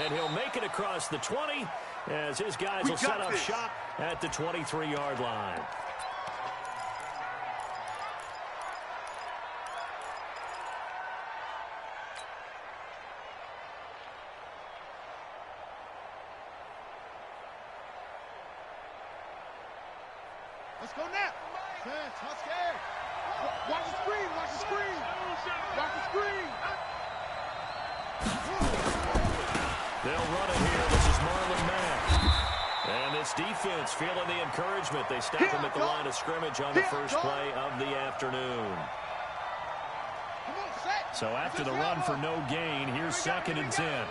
And he'll make it across the 20 as his guys will set up shop at the 23-yard line. Let's go now. Fans, not scared. Watch the screen. Watch the screen. Watch the screen. They'll run it here. This is Marlon Mack. And this defense feeling the encouragement. They stop him at the line of scrimmage on the first play of the afternoon. So after the run for no gain, here's 2nd and 10.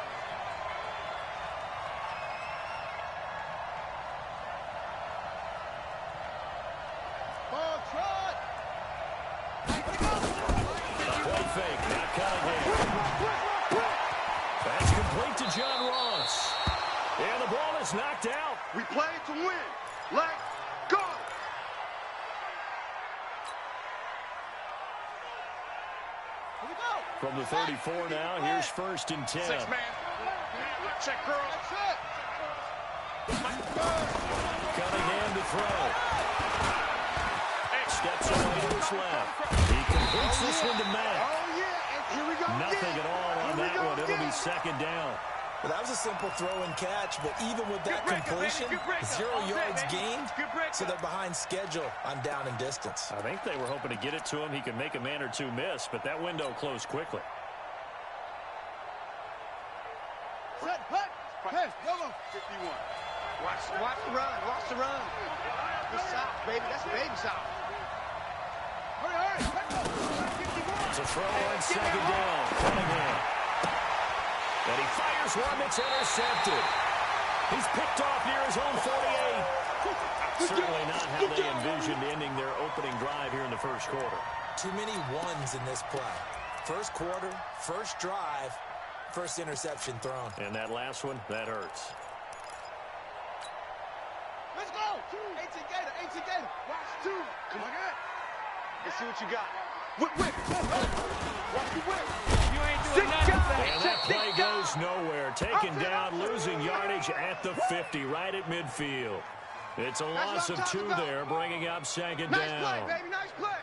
Knocked out. We play to win. Let's go. Here we go. From the 34 now, here's 1st and 10. 6 man. Check girl. Cunningham to throw. Steps away to his left. He completes this one to Mack. Oh, yeah. And here we go. Nothing at all on that one. It'll be 2nd down. Well, that was a simple throw and catch, but even with that completion, 0 yards gained, so they're behind schedule on down and distance. I think they were hoping to get it to him. He could make a man or two miss, but that window closed quickly. Set, hut. Hey, yellow. 51. Watch the run. Watch the run. This South, baby. That's baby South. Hurry. It's a throw on 2nd down. Cunningham. And he fires one that's intercepted. He's picked off near his own 48. Certainly not how they envisioned ending their opening drive here in the first quarter. Too many ones in this play. First quarter, first drive, first interception thrown. And that last one, that hurts. Let's go. 18 Gator. Watch 2. Come on, guys. Let's see what you got. Whip. Watch the whip. You ain't doing nothing. And that play goes nowhere. Taken down, losing yardage at the 50, right at midfield. It's a loss of 2 there, bringing up 2nd down. Nice play, baby. Nice play.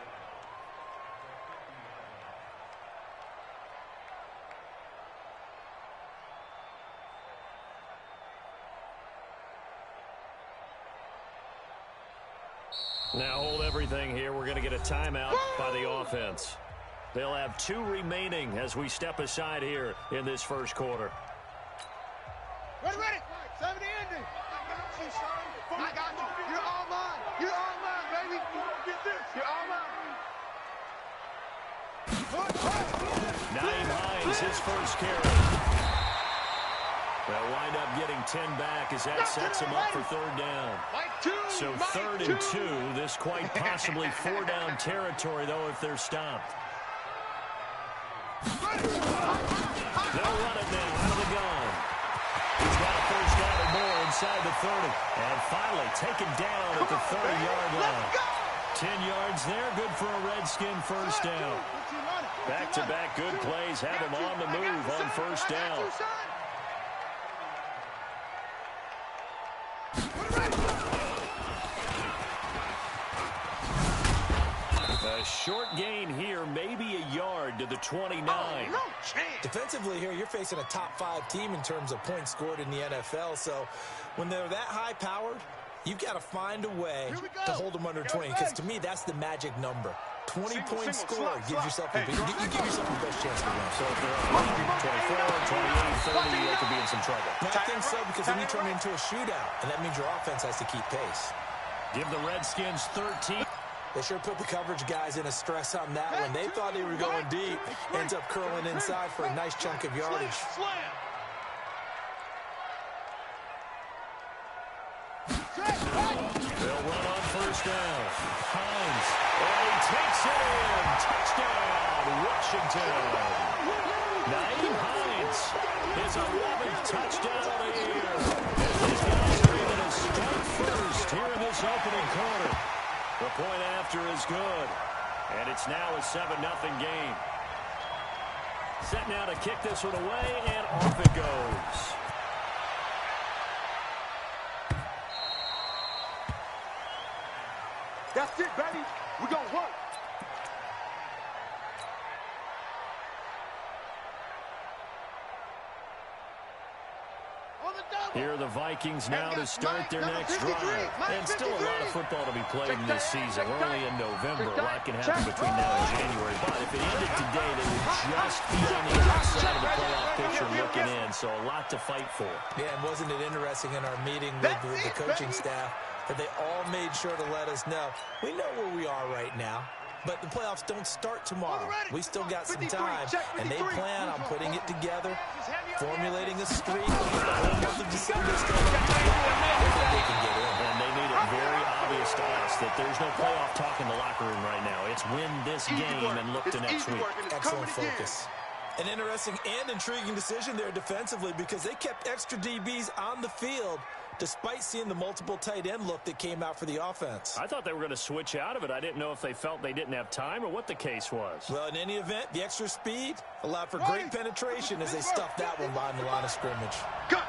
Now hold everything here. We're going to get a timeout by the offense. They'll have 2 remaining as we step aside here in this first quarter. Ready. 70 ending. I got you. You're all mine. You're all mine, baby. Get this. You're all mine. Naeem Hines, his first carry. They'll wind up getting 10 back as that sets him up for 3rd down. So 3rd and 2. This quite possibly 4-down territory, though, if they're stopped. They'll run it now out of the gun. He's got a first down or more inside the 30. And finally taken down at the 30-yard line. 10 yards there, good for a Redskin first down. Back-to-back good plays have him on the move on first down. A short gain here, maybe a yard to the 29. Oh, no chance. Defensively here, you're facing a top-5 team in terms of points scored in the NFL, so when they're that high-powered, you've got to find a way to hold them under 20, because to me, that's the magic number. 20-point score gives yourself you give yourself the best chance to win. So if they're 24, 28, 30, they could be in some trouble. I think so, because then you turn it into a shootout, and that means your offense has to keep pace. Give the Redskins 13. They sure put the coverage guys in a stress on that one. They thought they were going deep. Ends up curling inside for a nice chunk of yardage. They'll run on first down. Hines. And he takes it in. Touchdown, Washington. Naeem Hines, his 11th touchdown of the year. These guys are able to start first here in this opening quarter. The point after is good. And it's now a 7-0 game. Set now to kick this one away, and off it goes. That's it, baby. We're going to work. Here are the Vikings now to start their next drive. And still a lot of football to be played in this season. We're only in November. A lot can happen between now and January. But if it ended today, they would just be on the outside of the playoff picture looking in. So a lot to fight for. Yeah, and wasn't it interesting in our meeting with the coaching staff that they all made sure to let us know, we know where we are right now, but the playoffs don't start tomorrow. We still got some time, and they plan on putting it together, formulating a streak, the whole month of December still they can get in. And they made it very obvious to us that there's no playoff talk in the locker room right now. It's win this game and look to next week. Excellent focus. An interesting and intriguing decision there defensively because they kept extra DBs on the field despite seeing the multiple tight end look that came out for the offense. I thought they were going to switch out of it. I didn't know if they felt they didn't have time or what the case was. Well, in any event, the extra speed allowed for great penetration as they stuffed that one behind the line of scrimmage. Cut!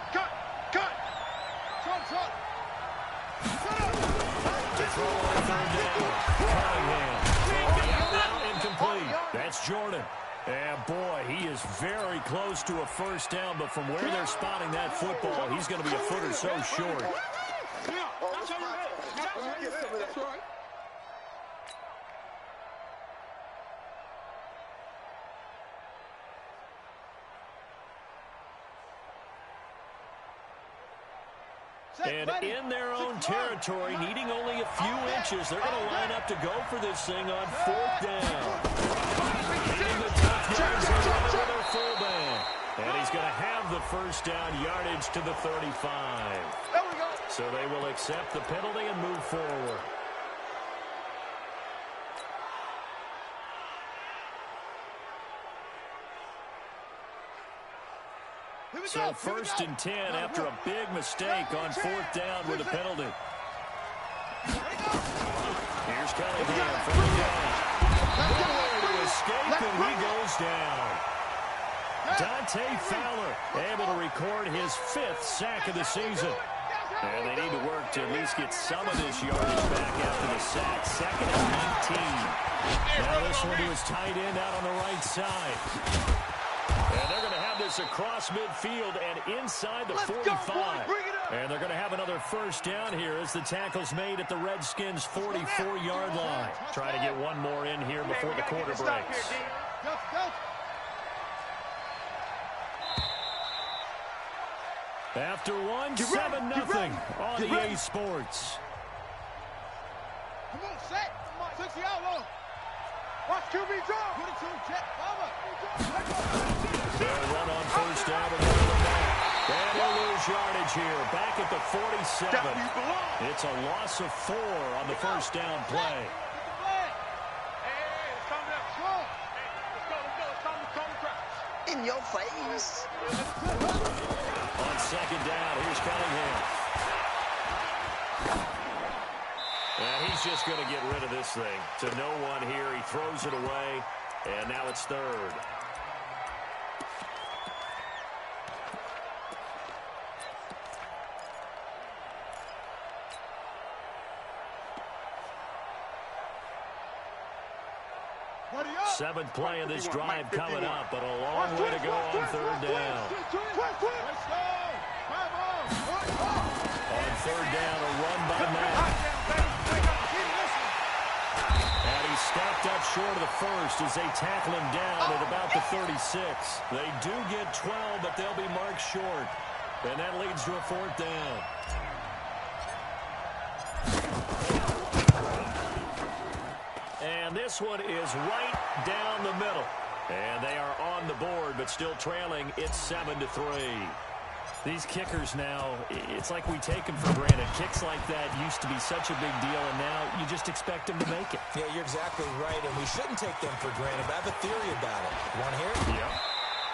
To throw on third down. Cunningham. Throw now incomplete. That's Jordan. And, boy, he is very close to a first down, but from where they're spotting that football, he's going to be a foot or so short. And in their own territory, needing only a few inches, they're going to line up to go for this thing on fourth down. And he's going to have the first down, yardage to the 35. There we go. So they will accept the penalty and move forward. So first and 10 after a big mistake on fourth down with a penalty. Here's Cunningham from the gun. Nowhere to escape, and he goes down. Dante Fowler able to record his 5th sack of the season. And they need to work to at least get some of this yardage back after the sack. 2nd and 19. Now this one to his tight end out on the right side. And they're going to have this across midfield and inside the 45. And they're going to have another first down here as the tackle's made at the Redskins' 44-yard line. Try to get one more in here before the quarter breaks. After one, 7-0 on EA Sports. Come on, set. 60 out, watch QB draw. 22, check. They'll run on first down and they'll back. And he'll lose yardage here. Back at the 47. It's a loss of 4 on the first down play. In your face. On second down, here's Cunningham. And he's just going to get rid of this thing. To no one here, he throws it away, and now it's third. Seventh play of this drive coming up, but a long way to go on third down. On third down, a run by Matt. And he stepped up short of the first as they tackle him down at about the 36. They do get 12, but they'll be marked short. And that leads to a fourth down. And this one is right down the middle. And they are on the board, but still trailing. It's 7-3. These kickers now, it's like we take them for granted. Kicks like that used to be such a big deal, and now you just expect them to make it. Yeah, you're exactly right, and we shouldn't take them for granted. But I have a theory about it. You want to hear it? Yep.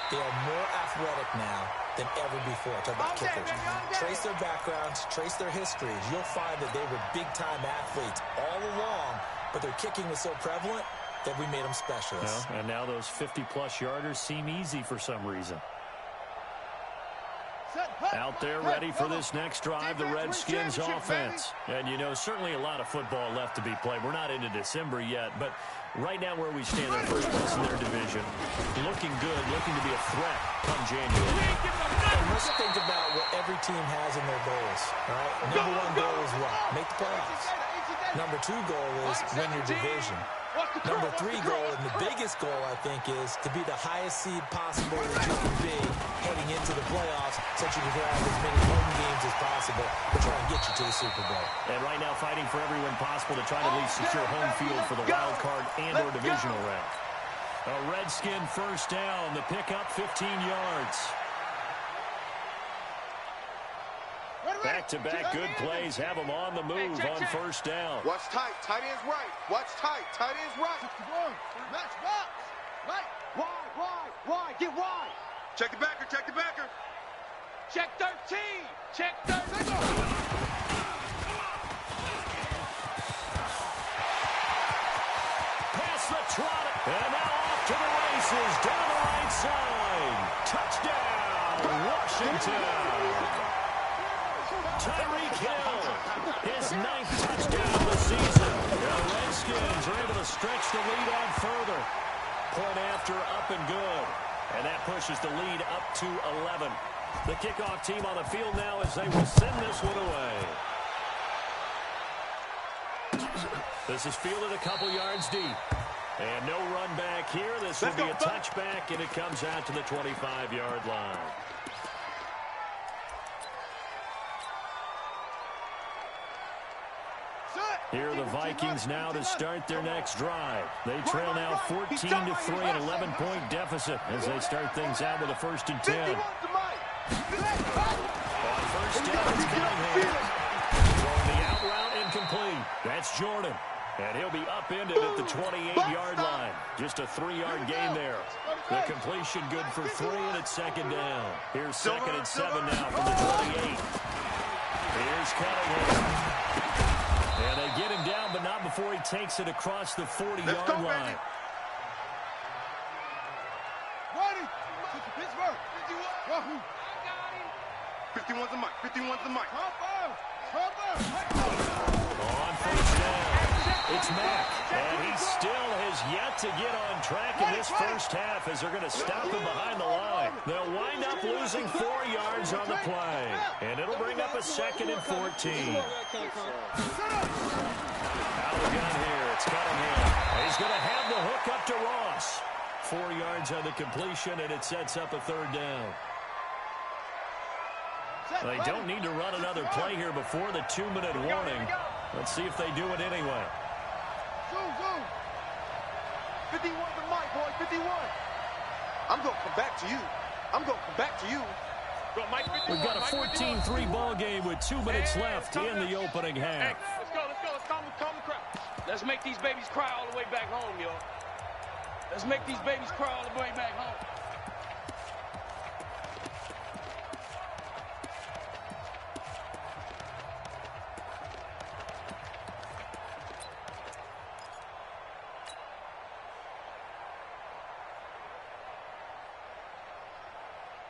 They are more athletic now than ever before. Talk about kickers. Trace their backgrounds, trace their histories. You'll find that they were big-time athletes all along, but their kicking was so prevalent that we made them specialists. And now those 50-plus yarders seem easy for some reason. Set, Out there ready for this next drive, the Redskins offense. And, you know, certainly a lot of football left to be played. We're not into December yet, but right now where we stand in first place in their division, looking good, looking to be a threat come January. And let's think about what every team has in their goals. All right? Number one goal is what? Make the playoffs. Number two goal is win your division. Number three goal, and the biggest goal, I think, is to be the highest seed possible that you can be heading into the playoffs so that you can have as many home games as possible to try and get you to the Super Bowl. And right now fighting for every win possible to try to at least secure home field for the wild card and or divisional round. A Redskin first down, the pickup 15 yards. Back-to-back good plays have them on the move on first down. Watch tight. Tight end's right. Watch tight. Tight end's right. Match box. Right. Wide. Get wide. Check the backer. Check the backer. Check 13. Check 13. Pass the trot. And now off to the races. Down the right side. Touchdown, Washington. Tyreek Hill, his 9th touchdown of the season. The Redskins are able to stretch the lead on further. Point after, up and good. And that pushes the lead up to 11. The kickoff team on the field now as they will send this one away. This is fielded a couple yards deep. And no run back here. This will be a touchback, and it comes out to the 25-yard line. Here are the Vikings now to start their next drive. They trail now 14-3, an 11-point deficit as they start things out with a 1st and 10. On first down, it's Cunningham. Throwing the out route incomplete. That's Jordan. And he'll be upended at the 28-yard line. Just a 3-yard gain there. The completion good for 3, and it's 2nd down. Here's 2nd and 7 now from the 28. Here's Cunningham. And they get him down, but not before he takes it across the 40-yard line. Ready. Pittsburgh. 51's the mic. 51's the mic. On first down, it's Mack. And he still has yet to get on track in this first half as they're going to stop him behind the line. They'll wind up losing 4 yards on the play. And it'll bring up a 2nd and 14. Out of the gun here, it's Cunningham. He's going to have the hook up to Ross. 4 yards on the completion, and it sets up a 3rd down. They don't need to run another play here before the 2-minute warning. Let's see if they do it anyway. 51 the mic, boy. 51. I'm going to come back to you. We've got a 14-3 ball game with 2 minutes left in the opening half. Let's go. Let's calm the crowd. Let's make these babies cry all the way back home, yo. Let's make these babies cry all the way back home.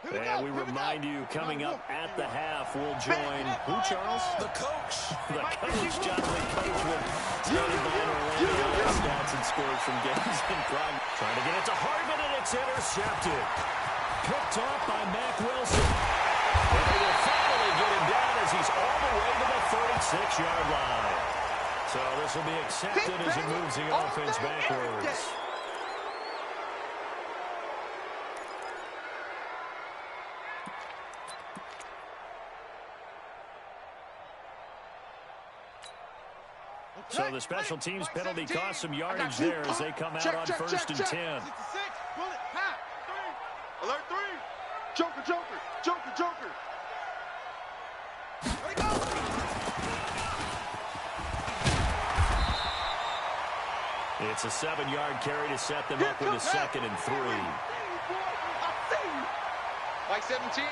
And we remind you, coming up at the half, we'll join who, Charles? The coach. The coach, Jonathan Coachman, started by Orlando. Stats and scores from games in prime. Trying to get it to Hardman, and it's intercepted. Picked off by Mack Wilson. And they will finally get him down as he's all the way to the 36-yard line. So this will be accepted as it moves the offense backwards. So the special teams penalty cost some yardage there as they come out on 1st and 10. Alert 3. Joker. It's a 7-yard carry to set them up with a 2nd and 3. Mike 17.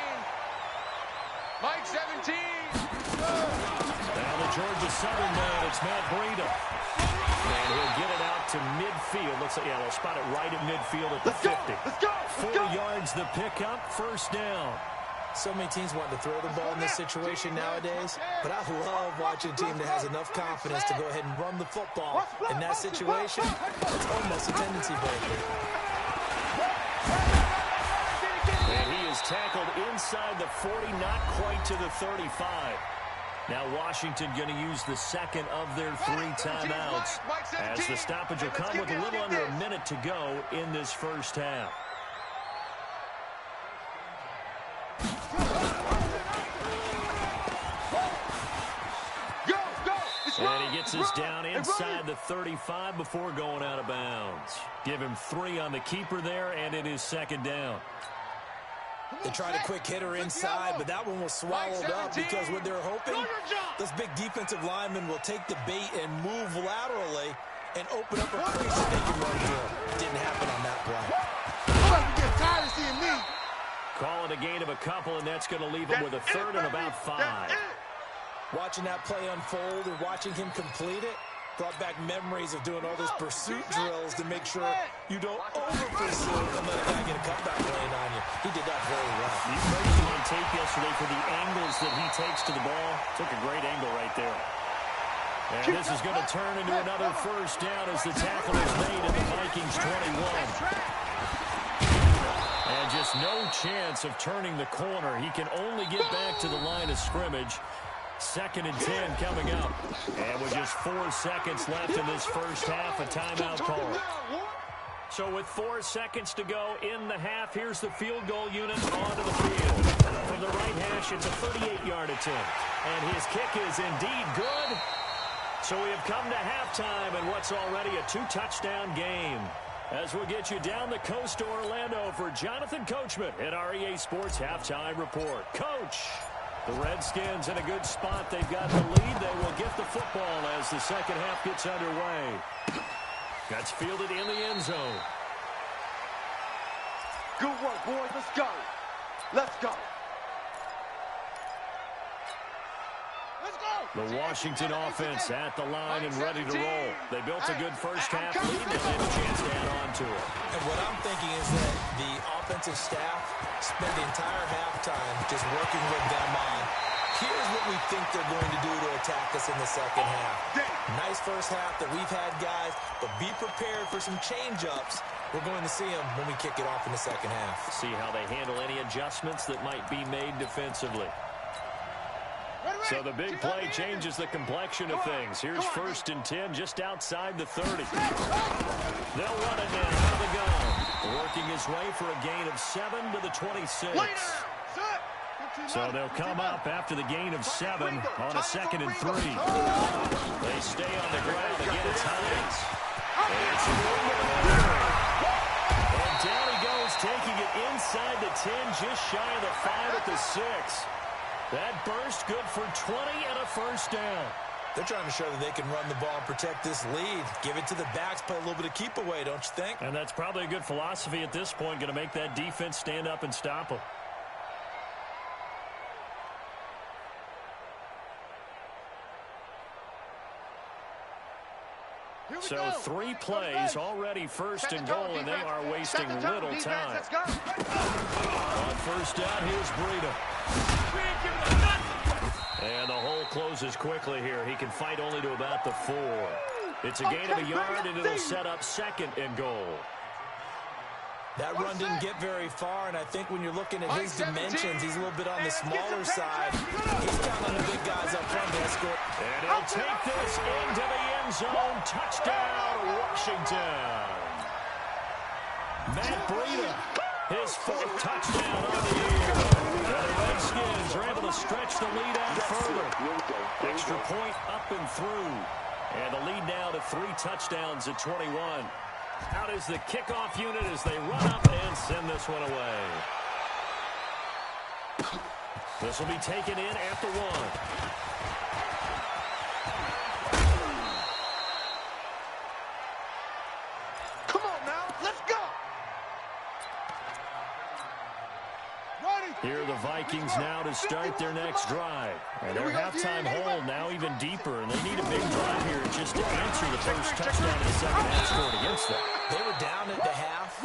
Now the Georgia Southern man, it's Matt Breida. And he'll get it out to midfield. Looks like, they'll spot it right at midfield at the 50. Let's go. 4 yards the pickup, 1st down. So many teams want to throw the ball in this situation nowadays, but I love watching a team that has enough confidence to go ahead and run the football. In that situation, it's almost a tendency breaker. And he is tackled inside the 40, not quite to the 35. Now Washington going to use the second of their 3 timeouts, as the stoppage will come with a little under a minute to go in this first half. And he gets us down inside the 35 before going out of bounds. Give him 3 on the keeper there, and it is second down. They tried a quick hitter inside, but that one was swallowed up because what they're hoping, this big defensive lineman will take the bait and move laterally and open up a crease that they can run through. Didn't happen on that play. Call it a gain of a couple, and that's going to leave him with a third and about 5. Watching that play unfold and watching him complete it brought back memories of doing all those pursuit drills to make sure you don't over-pursue and let a guy get a cutback lane on you. He did that very well. You praised him on tape yesterday for the angles that he takes to the ball. Took a great angle right there. And this is going to turn into another first down as the tackle is made in the Vikings 21. And just no chance of turning the corner. He can only get back to the line of scrimmage. 2nd and 10 coming up. And with just 4 seconds left in this first half, a timeout call. So with 4 seconds to go in the half, here's the field goal unit onto the field. From the right hash, it's a 38-yard attempt. And his kick is indeed good. So we have come to halftime in what's already a 2-touchdown game. As we'll get you down the coast to Orlando for Jonathan Coachman at our EA Sports Halftime Report. Coach! The Redskins in a good spot. They've got the lead. They will get the football as the second half gets underway. That's fielded in the end zone. Good work, boys. Let's go. Let's go. The Washington offense at the line and ready to roll. They built a good first half lead and they have a chance to add on to it. And what I'm thinking is that the offensive staff spent the entire halftime just working with them on, here's what we think they're going to do to attack us in the second half. Nice first half that we've had, guys, but be prepared for some change-ups. We're going to see them when we kick it off in the second half. See how they handle any adjustments that might be made defensively. So the big play changes the complexion of things. Here's 1st and 10 just outside the 30. They'll run it now out of the gun. Working his way for a gain of 7 to the 26. So they'll come up after the gain of 7 on a 2nd and 3. They stay on the ground. Again, it's Hines. And down he goes, taking it inside the 10, just shy of the 5 at the 6. That burst good for 20 and a first down. They're trying to show that they can run the ball and protect this lead. Give it to the backs, play a little bit of keep away, don't you think? And that's probably a good philosophy at this point, going to make that defense stand up and stop them. So 3 plays already 1st and goal, and they are wasting little time. On first down, here's Breida. And the hole closes quickly here. He can fight only to about the 4. It's a gain of a yard, and it'll set up 2nd and goal. That run didn't get very far, and I think when you're looking at his dimensions, he's a little bit on the smaller side. He's counting on the big guys up front to escort. And he'll take this into the end zone. Touchdown, Washington. Matt Breida, his 4th touchdown on the year. And the Redskins are able to stretch the lead out further. Extra point up and through. And the lead now to 3 touchdowns at 21. Out is the kickoff unit as they run up and send this one away. This will be taken in at the 1. Here are the Vikings now to start their next drive. And their halftime hole now even deeper, and they need a big drive here just to answer the first touchdown in the second half scored against them. They were down at the half,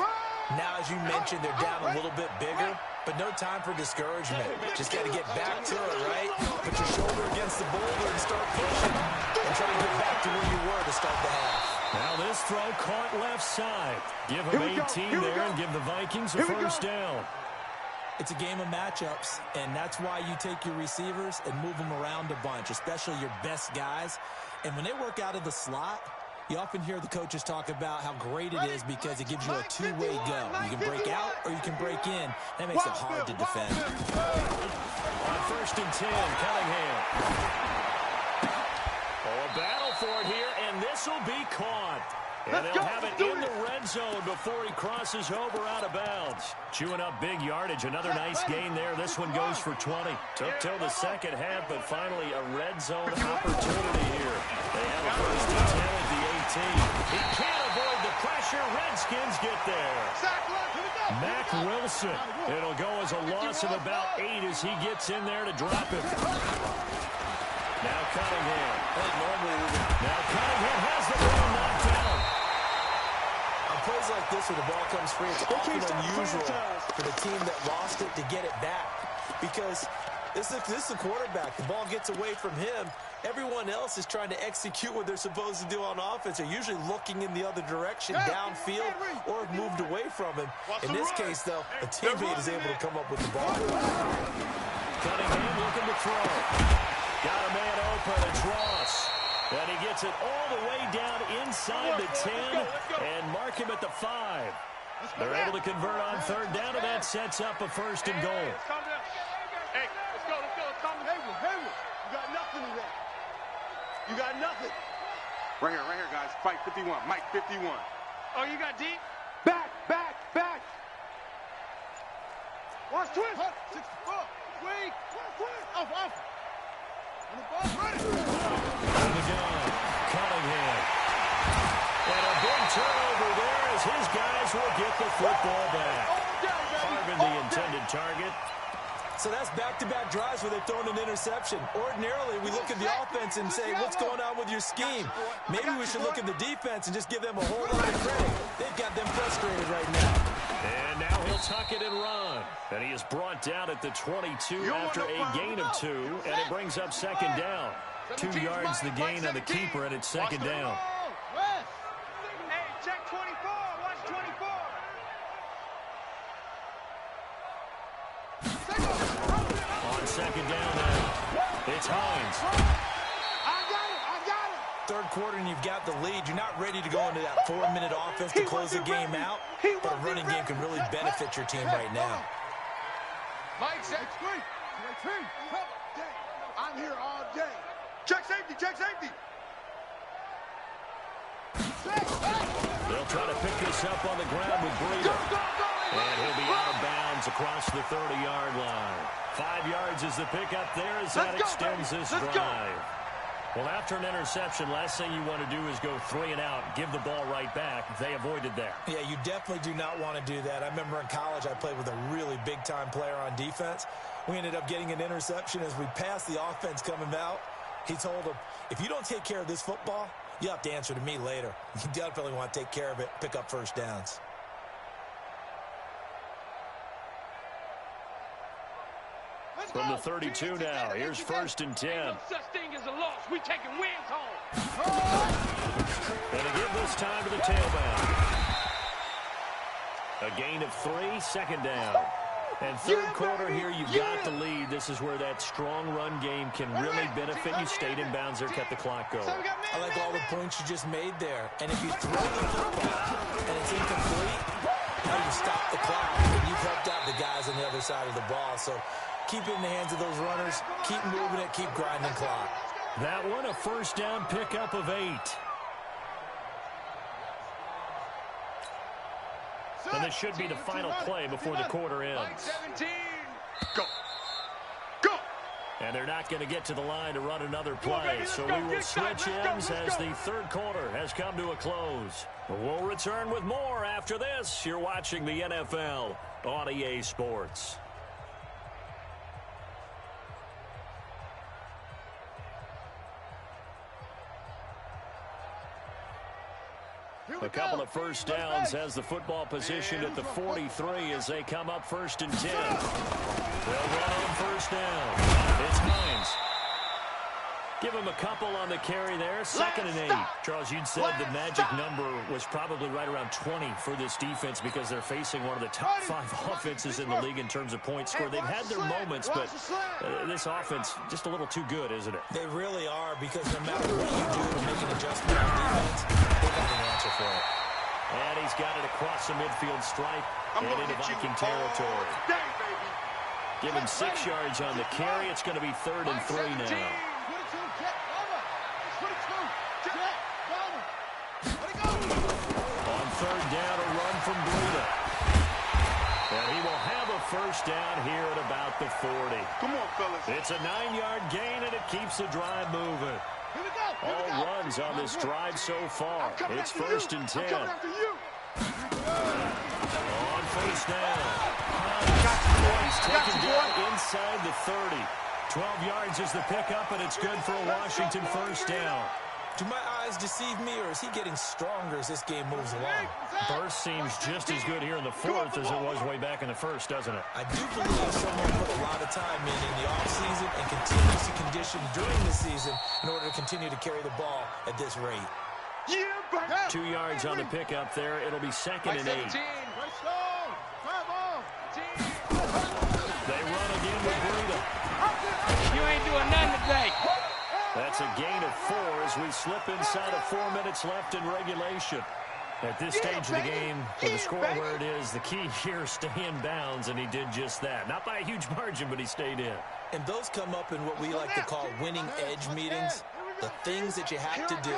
Now, as you mentioned, they're down a little bit bigger, but no time for discouragement. Just got to get back to it, right? Put your shoulder against the boulder and start pushing and try to get back to where you were to start the half. Now this throw caught left side. Give him 18 there and give the Vikings a first down. It's a game of matchups, and that's why you take your receivers and move them around a bunch, especially your best guys. And when they work out of the slot, you often hear the coaches talk about how great it is because it gives you a two-way go. You can break out or you can break in. That makes it hard to defend. On 1st and 10, Cunningham. Oh, a battle for it here, and this will be caught. And they'll have it in the red zone before he crosses over out of bounds. Chewing up big yardage. Another nice gain there. This one goes for 20. Took till the second half, but finally a red zone opportunity here. They have a 1st and 10 at the 18. He can't avoid the pressure. Redskins get there. Mack Wilson. It'll go as a loss of about 8 as he gets in there to drop it. Now Cunningham. Now Cunningham has the ball knocked down. Plays like this where the ball comes free, it's often unusual for the team that lost it to get it back because this is the quarterback. The ball gets away from him. Everyone else is trying to execute what they're supposed to do on offense. They're usually looking in the other direction, downfield, or have moved away from him. In this case, though, a teammate is able to come up with the ball. Cunningham looking to throw. Got a man open. It's Ross. And he gets it all the way down inside the 10 and mark him at the 5. They're able to convert on 3rd down, and that sets up a 1st and goal. Hey, let's go. Come Hayward. You got nothing in there. You got nothing. Right here, guys. Fight 51. Mike 51. Oh, you got deep? Back. Watch twist. 64. Wait. Off. And the ball's ready. On the gun, Cunningham. And a big turnover there as his guys will get the football back. Harvin the intended target. So that's back-to-back drives where they've thrown an interception. Ordinarily, we look at the offense and say, what's going on with your scheme? Maybe we should look at the defense and just give them a whole lot of credit. They've got them frustrated right now. And now he'll tuck it and run. And he is brought down at the 22 after a gain of 2, and it brings up 2nd down. 2 yards the gain on the keeper, and it's 2nd down. Hey, check 24. Watch 24. On 2nd down now, it's Hines. I got it. 3rd quarter and you've got the lead. You're not ready to go into that 4-minute offense to close the game out, but a running game can really benefit your team right now. Mike, check 3. I'm here all day. Check safety. They'll try to pick this up on the ground with Breida. And he'll be out of bounds across the 30-yard line. 5 yards is the pickup there as that extends this drive. Well, after an interception, last thing you want to do is go 3 and out, give the ball right back. They avoided that. Yeah, you definitely do not want to do that. I remember in college I played with a really big-time player on defense. We ended up getting an interception as we passed the offense coming out. He told him, if you don't take care of this football, you'll have to answer to me later. You definitely want to take care of it, pick up 1st downs. From the 32 now, here's 1st and 10. No such thing as a loss. We taking wins home. And to give this time to the tailback. A gain of 3, 2nd down. And 3rd quarter here, you've got the lead. This is where that strong run game can really benefit you. Stayed in bounds there, kept the clock going. I like all the points you just made there. And if you throw the football and it's incomplete, now you stop the clock and you've helped out the guys on the other side of the ball. So keep it in the hands of those runners. Keep moving it. Keep grinding clock. That one, a 1st down pickup of 8. And this should be the final play before the quarter ends. 17. Go. And they're not going to get to the line to run another play. So we will switch ends as the 3rd quarter has come to a close. We'll return with more after this. You're watching the NFL on EA Sports. A couple of first downs has the football positioned at the 43 as they come up 1st and 10. They'll run on first down. It's Hines. Give him a couple on the carry there. 2nd and 8. Charles, you'd said the magic number was probably right around 20 for this defense because they're facing one of the top 5 offenses in the league in terms of points scored. They've had their moments, but this offense just a little too good, isn't it? They really are, because no matter what you do to make an adjustment on defense, they've got an answer for it. And he's got it across the midfield stripe and into Viking territory. Give him 6 yards on the carry. It's going to be 3rd and 3 now. On 3rd down, a run from Breida. And he will have a first down here at about the 40. Come on, fellas. It's a 9-yard gain, and it keeps the drive moving. All runs on this drive so far. It's 1st and 10. On first down. He's taken down inside the 30. 12 yards is the pickup, and it's good for a Washington first down. Do my eyes deceive me, or is he getting stronger as this game moves along? Burst seems just as good here in the 4th as it was way back in the 1st, doesn't it? I do believe someone put a lot of time in the offseason and continues to condition during the season in order to continue to carry the ball at this rate. 2 yards on the pickup there. It'll be 2nd and 8. They run again with Breida. You ain't doing nothing today. That's a gain of 4 as we slip inside of 4 minutes left in regulation. At this stage of the game, with the score where it is, the key here is stay in bounds, and he did just that. Not by a huge margin, but he stayed in. And those come up in what we like to call winning edge meetings. The things that you have to do,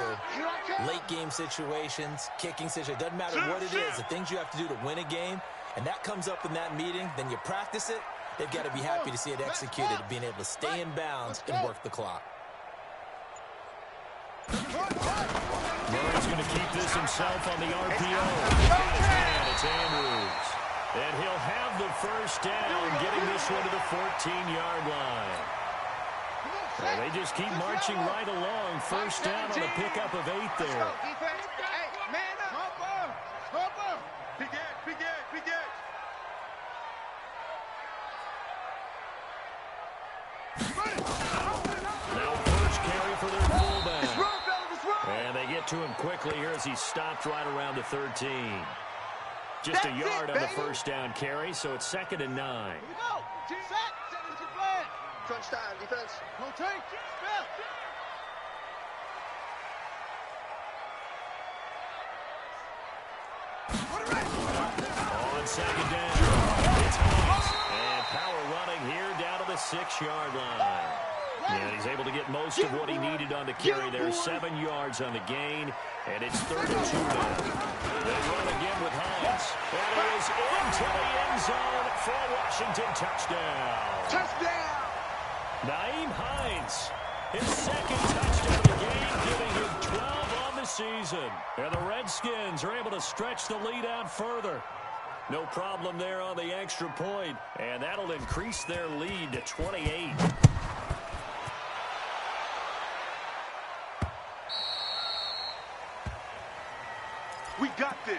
late game situations, kicking situations, doesn't matter what it is, the things you have to do to win a game, and that comes up in that meeting, then you practice it, they've got to be happy to see it executed, being able to stay in bounds and work the clock. Murray's going to keep this himself on the RPO. It's Andrews. And he'll have the first down, getting this one to the 14-yard line. And they just keep marching right along. First down on a pickup of 8 there. Now first carry for their fullback. And they get to him quickly here as he stopped right around the 13. Just a yard on the first down carry, so it's 2nd and 9. Crunch time, defense. Rotate. On 2nd down, it's Hines. And power running here down to the 6-yard line. And he's able to get most of what he needed on the carry there. 7 yards on the gain, and it's 3rd and 2 now. They run again with Hines. And it is into the end zone for a Washington touchdown. Touchdown! Nyheim Hines, his 2nd touchdown of the game, giving him 12 on the season. And the Redskins are able to stretch the lead out further. No problem there on the extra point, and that'll increase their lead to 28. We got this.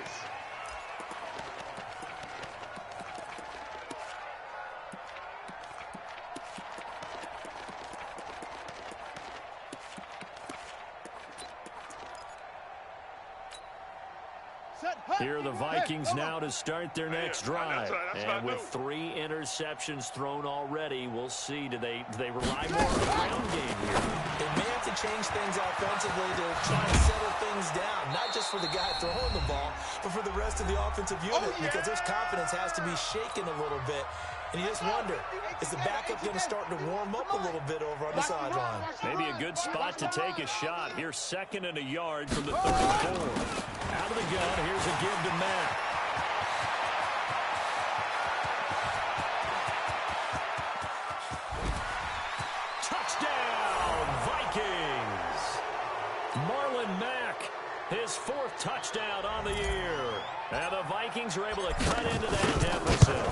Here are the Vikings now to start their next drive. And with 3 interceptions thrown already, we'll see, do they rely more on the ground game here? They may have to change things offensively to try and settle things down, not just for the guy throwing the ball, but for the rest of the offensive unit, because their confidence has to be shaken a little bit. And you just wonder, is the backup going to start to warm up a little bit over on the sideline? Maybe a good spot to take a shot. Here's 2nd and a yard from the 34. Out of the gun, here's a give to Matt. Touchdown, Vikings! Marlon Mack, his 4th touchdown on the year. And the Vikings are able to cut into that deficit.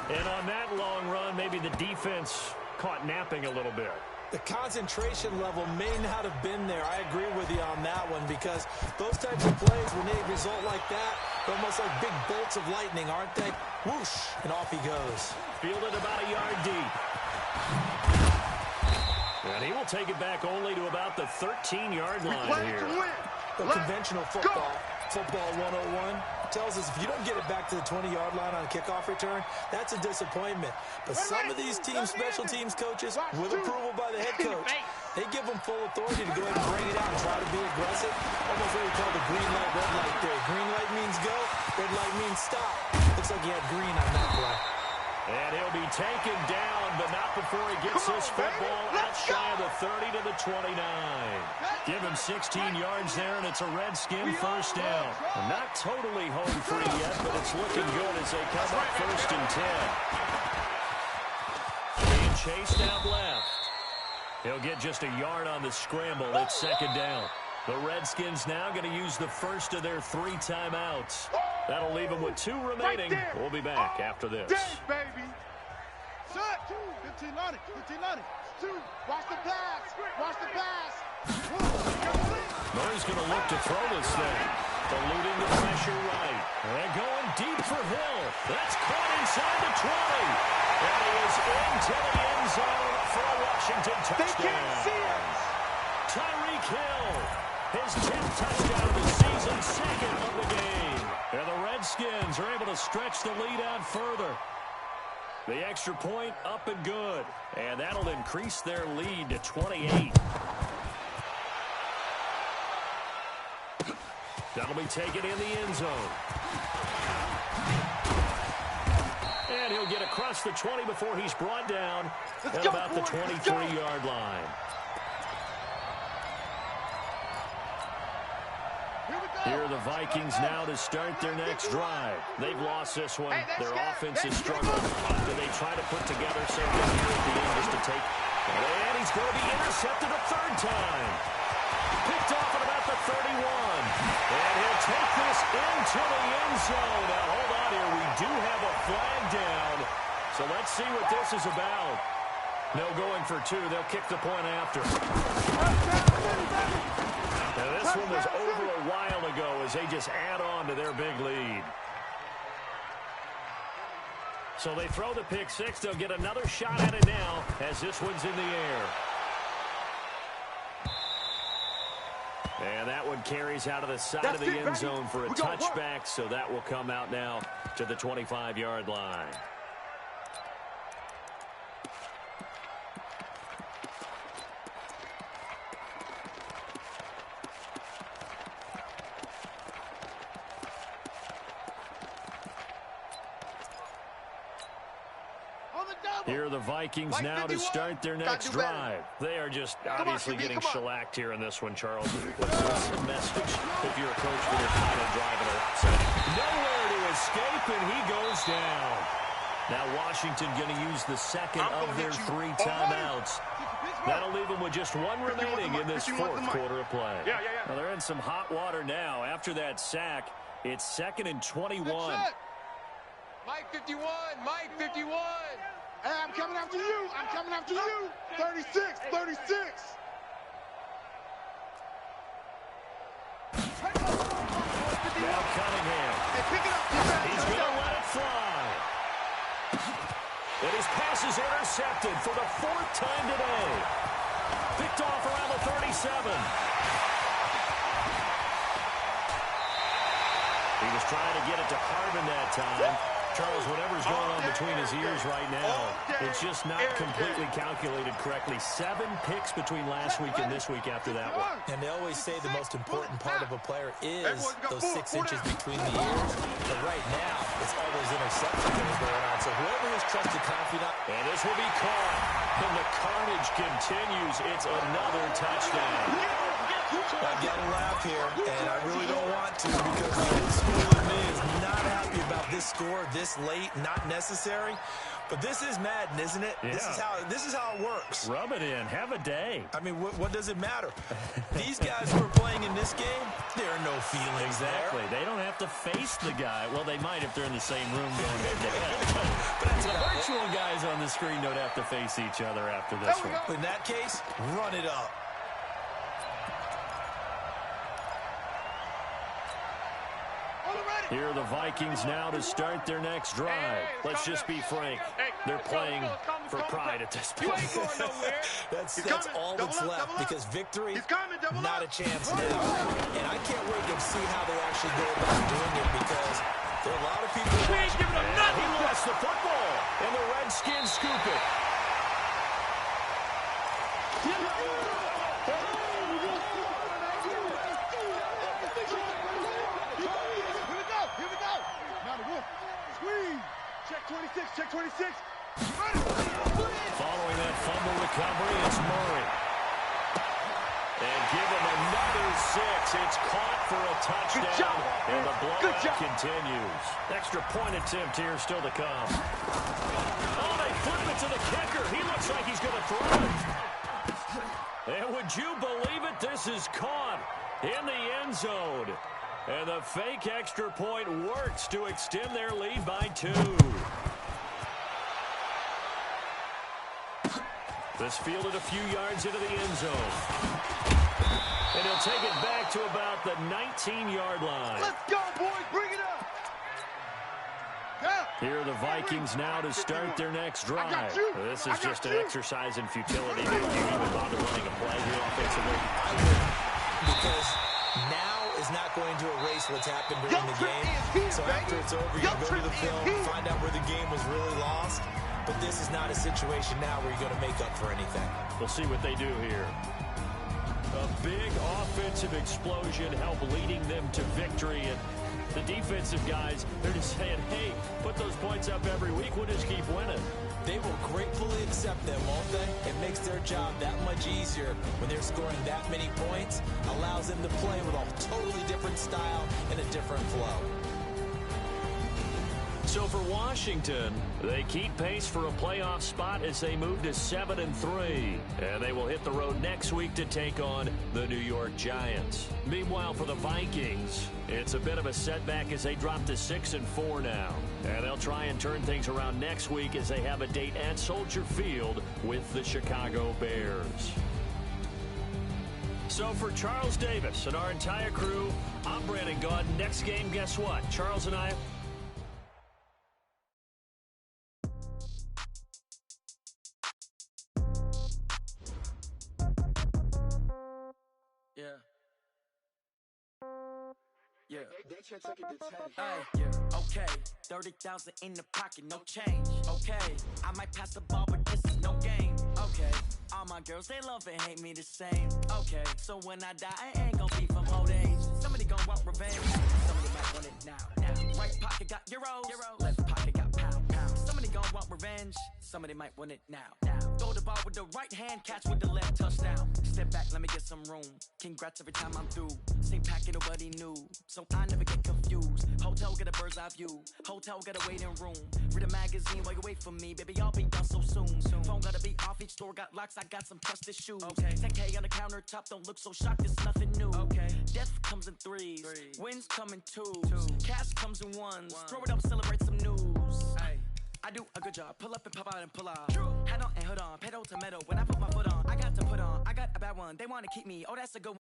And on that long run, maybe the defense caught napping a little bit. The concentration level may not have been there. I agree with you on that one because those types of plays, when they result like that, they're almost like big bolts of lightning, aren't they? Whoosh, and off he goes. Fielded about a yard deep. And he will take it back only to about the 13-yard line here. The conventional football 101, tells us if you don't get it back to the 20-yard line on a kickoff return, that's a disappointment. But some of these teams, special teams coaches, with approval by the head coach, they give them full authority to go ahead and bring it out and try to be aggressive. Almost what we call the green light, red light theory. Green light means go, red light means stop. Looks like he had green on that play. And he'll be taken down, but not before he gets this football out shy of the 30 to the 29. Give him 16 yards there, and it's a Redskin first down. Not totally home free yet, but it's looking good as they come up 1st and 10. Being chased out left. He'll get just a yard on the scramble. It's 2nd down. The Redskins now going to use the first of their 3 timeouts. That'll leave them with 2 remaining. We'll be back after this. Baby. Set. 15 on it. 15 on it. 2. Watch the pass. Watch the pass. Murray's going to look to throw this thing. Eluding the pressure right. And going deep for Hill. That's caught inside the 20. And he is into the end zone for a Washington touchdown. They can't see us. Tyreek Hill. His 10th touchdown of the season, 2nd of the game. And the Redskins are able to stretch the lead out further. The extra point up and good. And that'll increase their lead to 28. That'll be taken in the end zone. And he'll get across the 20 before he's brought down at about the 23-yard line. Here are the Vikings now to start their next drive. They've lost this one. Their offense has struggled. Do they try to put together something here at the end just to take? And he's going to be intercepted a 3rd time. Picked off at about the 31. And he'll take this into the end zone. Now, hold on here. We do have a flag down. So let's see what this is about. No going for 2. They'll kick the point after. Now, this one was over a while ago as they just add on to their big lead. So they throw the pick 6. They'll get another shot at it now as this one's in the air. And that one carries out of the side of the end zone for a touchback, so that will come out now to the 25-yard line. Here are the Vikings now to start their next drive. They are just obviously getting shellacked here in this one, Charles. What's the message if you're a coach for your final drive and outside? Nowhere to escape, and he goes down. Now Washington going to use the 2nd of their 3 timeouts. That'll leave them with just 1 remaining in this 4th quarter of play. Now they're in some hot water now. After that sack, it's 2nd and 21. Mike 51. Mike 51. Hey, I'm coming after you. I'm coming after you. 36. 36. Now Cunningham. Hey, pick it up. He's going to let it fly. And his pass is intercepted for the 4th time today. Picked off around the 37. He was trying to get it to Harbin that time. Charles, whatever's going on between his ears right now, it's just not completely calculated correctly. 7 picks between last week and this week after that one. And they always say the most important part of a player is those 6 inches between the ears. But right now, it's all those interceptions that are going on. So whoever his trusted confidant. And this will be caught. And the carnage continues. It's another touchdown. I gotta laugh here, and I really don't want to because the old school in me is not happy about this score this late, not necessary. But this is Madden, isn't it? Yeah. This is how it works. Rub it in. Have a day. I mean, what does it matter? These guys who are playing in this game, there are no feelings Exactly. there. They don't have to face the guy. Well, they might if they're in the same room going head to head. But it's the virtual guys on on the screen don't have to face each other after this one. In that case, run it up. Here are the Vikings now to start their next drive. Let's just be frank. They're playing for pride at this point. That's all that's left because victory, not a chance now. And I can't wait to see how they actually go about doing it because there are a lot of people watching. He lost the football, and the Redskins scoop it. Check 26. Following that fumble recovery, it's Murray. And give him another 6. It's caught for a touchdown. And the blowout continues. Extra point attempt here still to come. Oh, they flip it to the kicker. He looks like he's going to throw it. And would you believe it? This is caught in the end zone. And the fake extra point works to extend their lead by 2. This fielded a few yards into the end zone. And he'll take it back to about the 19-yard line. Let's go, boys. Bring it up. Here are the Vikings now to start their next drive. This is just an exercise in futility. Do you even bother running a play here offensively? I would, because now is not going to erase what's happened during the game. So after it's over, you go to the film, find out where the game was really lost. But this is not a situation now where you're going to make up for anything. We'll see what they do here. A big offensive explosion helped leading them to victory. And the defensive guys, they're just saying, hey, put those points up every week. We'll just keep winning. They will gratefully accept them, won't they? It makes their job that much easier when they're scoring that many points. Allows them to play with a totally different style and a different flow. So for Washington, they keep pace for a playoff spot as they move to 7-3. And they will hit the road next week to take on the New York Giants. Meanwhile, for the Vikings, it's a bit of a setback as they drop to 6-4 now. And they'll try and turn things around next week as they have a date at Soldier Field with the Chicago Bears. So for Charles Davis and our entire crew, I'm Brandon Gaudin. Next game, guess what? Charles and I... Yeah. Hey, yeah. Okay, 30,000 in the pocket, no change. Okay, I might pass the ball, but this is no game. Okay, all my girls, they love and hate me the same. Okay, so when I die, I ain't gon' be from old age. Somebody gon' want revenge. Somebody might want it now. Right pocket got euros. Left pocket got pound. Somebody gon' want revenge. Somebody might want it now. Throw the ball with the right hand, catch with the left, touchdown. Step back, let me get some room. Congrats every time I'm through. Same packet, nobody knew. So I never get confused. Hotel get a bird's eye view. Hotel got a waiting room. Read a magazine while you wait for me. Baby, I'll be done so soon. Phone gotta be off, each store got locks. I got some trusted shoes. Okay. 10K on the countertop, don't look so shocked, it's nothing new. Okay. Death comes in threes. Wins come in twos. Cash comes in ones. Throw it up, celebrate some news. Ay. I do a good job. Pull up and pop out and pull out. Head on and hood on. Pedal to metal. When I put my foot on, I got to put on. I got a bad one. They want to keep me. Oh, that's a good one.